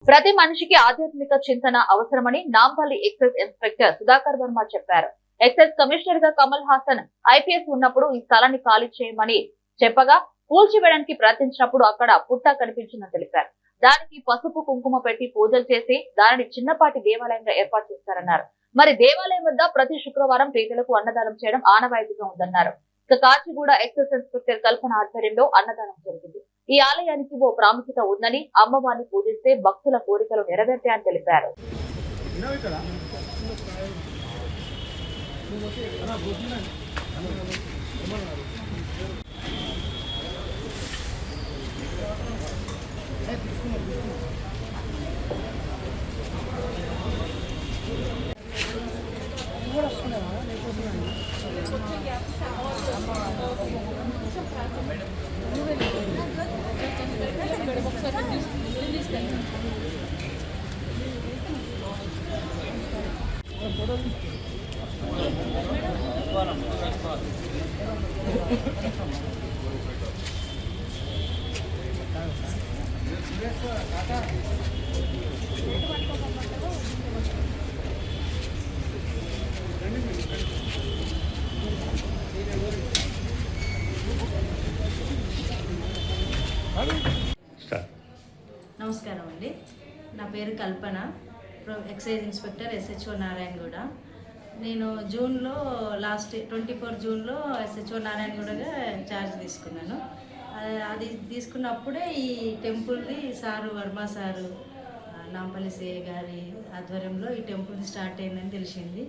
ప్రతి మనిషికి ఆధ్యాత్మిక చింతన అవసరమని నాంపల్లి ఎక్సైజ్ ఇన్స్పెక్టర్ సుధాకర్ వర్మ చెప్పారు. ఎక్సైజ్ కమిషనర్ గా కమల్ హాసన్ ఐపీఎస్ ఉన్నప్పుడు ఈ స్థలాన్ని ఖాళీ చేయమని చెప్పగా కూల్చివేయడానికి ప్రయత్నించినప్పుడు అక్కడ పుట్ట కనిపించిందని తెలిపారు. దానికి పసుపు కుంకుమ పెట్టి పూజలు చేసి దానిని చిన్నపాటి దేవాలయంగా ఏర్పాటు చేశారన్నారు. మరి దేవాలయం వద్ద ప్రతి శుక్రవారం పేదలకు అన్నదానం చేయడం ఆనవాయితీగా ఉందన్నారు. ఇక కాచిగూడ ఎక్సైజ్ ఇన్స్పెక్టర్ కల్పన ఆధ్వర్యంలో అన్నదానం జరిగింది. ఈ ఆలయానికి ఓ ప్రాముఖ్యత ఉందని, అమ్మవారిని పూజిస్తే భక్తుల కోరికలు నెరవేర్తాయని తెలిపారు. నమస్కారం అండి. నా పేరు కల్పన, ఎక్సైజ్ ఇన్స్పెక్టర్ SHO నారాయణగూడ. నేను జూన్లో లాస్ట్ 24 జూన్లో SHO నారాయణగూడగా ఛార్జ్ తీసుకున్నాను. అది తీసుకున్నప్పుడే ఈ టెంపుల్ది sir Varma sir Nampally CI గారి ఆధ్వర్యంలో ఈ టెంపుల్ది స్టార్ట్ అయిందని తెలిసింది.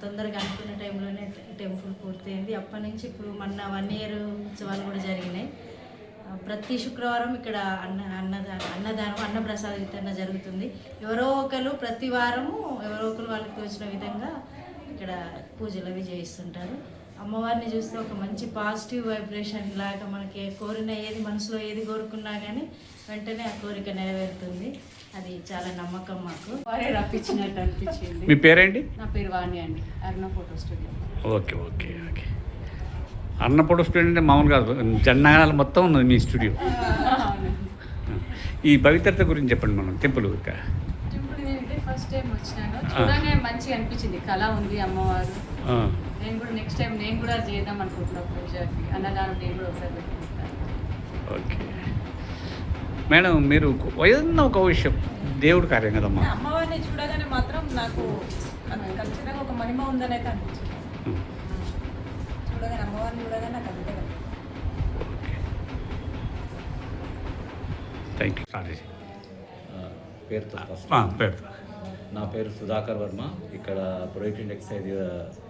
తొందరగా అనుకున్న టైంలోనే టెంపుల్ పూర్తయింది. అప్పటి నుంచి ఇప్పుడు మొన్న 1 year ఉత్సవాలు కూడా జరిగినాయి. ప్రతి శుక్రవారం ఇక్కడ అన్నదానం అన్నప్రసాద వితరణ జరుగుతుంది. ఎవరో ఒకరు ప్రతి వారము ఎవరో ఒకరు వాళ్ళకి తోచిన విధంగా ఇక్కడ పూజలు అవి చేయిస్తుంటారు. అమ్మవారిని చూస్తే ఒక మంచి పాజిటివ్ వైబ్రేషన్ లాగా మనకి కోరిన ఏది మనసులో ఏది కోరుకున్నా కానీ వెంటనే ఆ కోరిక నెరవేరుతుంది. అది చాలా నమ్మకం మాకు. వారే రప్పించినట్టు అనిపించింది. మీ పేరేంటి? నా పేరు వాణి అండి, Aruna photo studio. Okay okay okay. Annapurna studio అంటే మామూలు కాదు, జన్నాలు మొత్తం ఉన్నది మీ స్టూడియో. ఈ పవిత్రత గురించి చెప్పండి. మనం టెంపుల్ నేనైతే ఫస్ట్ టైం వచ్చినాను, చూడగానే మంచిగా అనిపించింది. కళ ఉంది అమ్మవారు. నేను కూడా నెక్స్ట్ టైం నేను కూడా చేద్దాం అనుకుంటున్నాను. పూజకి అన్నదానం నేను కూడా ఒకసారి పెట్టిస్తాను. ఓకే మేడం, మీరు ఏదన్నా ఒక విషయం దేవుడి కార్యం కదమ్మా. అమ్మవారిని చూడగానే మాత్రం నాకు ఖచ్చితంగా ఒక మహిమ ఉందని అయితే అనిపించింది. చూడగానే అమ్మవారిని చూడగానే నాకు అంతే కదా. Thank you. పేరుతో నా పేరు సుధాకర్ వర్మ. ఇక్కడ ప్రొహిబిటెడ్ ఎక్సైజ్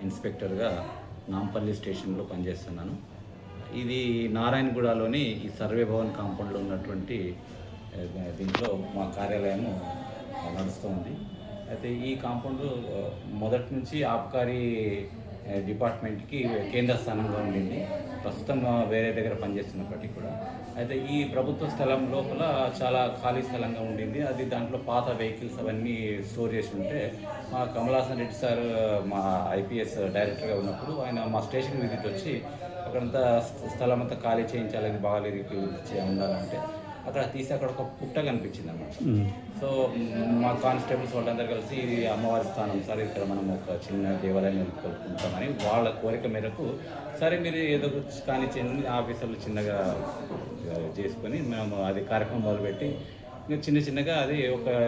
ఇన్స్పెక్టర్గా నాంపల్లి స్టేషన్లో పనిచేస్తున్నాను. ఇది నారాయణగూడలోని ఈ సర్వే భవన్ కాంపౌండ్లో ఉన్నటువంటి దీంట్లో మా కార్యాలయము నడుస్తూ ఉంది. అయితే ఈ కాంపౌండ్ మొదటి నుంచి ఆబ్కారీ డిపార్ట్మెంట్కి కేంద్ర స్థానంగా ఉండింది. ప్రస్తుతం వేరే దగ్గర పనిచేస్తున్నప్పటికీ కూడా అయితే ఈ ప్రభుత్వ స్థలం లోపల చాలా ఖాళీ స్థలంగా ఉండింది. అది దాంట్లో పాత వెహికల్స్ అవన్నీ స్టోర్ చేసి ఉంటే మా కమలాసన్ రెడ్డి సార్ మా IPS డైరెక్టర్గా ఉన్నప్పుడు ఆయన మా స్టేషన్ విజిట్ వచ్చి అక్కడంతా స్థలం అంతా ఖాళీ చేయించాలి, అది బాగాలేదు ఉండాలంటే అక్కడ తీసి అక్కడ ఒక పుట్ట కనిపించింది అన్నమాట. సో మా కానిస్టేబుల్స్ వాళ్ళందరూ కలిసి ఇది అమ్మవారి స్థానం సార్, ఇక్కడ మనం ఒక చిన్న దేవాలయం నెలకొల్పుకుంటామని వాళ్ళ కోరిక మేరకు సరే మీరు ఏదో కానీ చిన్న ఆఫీసర్లు చిన్నగా చేసుకొని మేము అది కార్యక్రమం మొదలుపెట్టి చిన్న చిన్నగా అది ఒక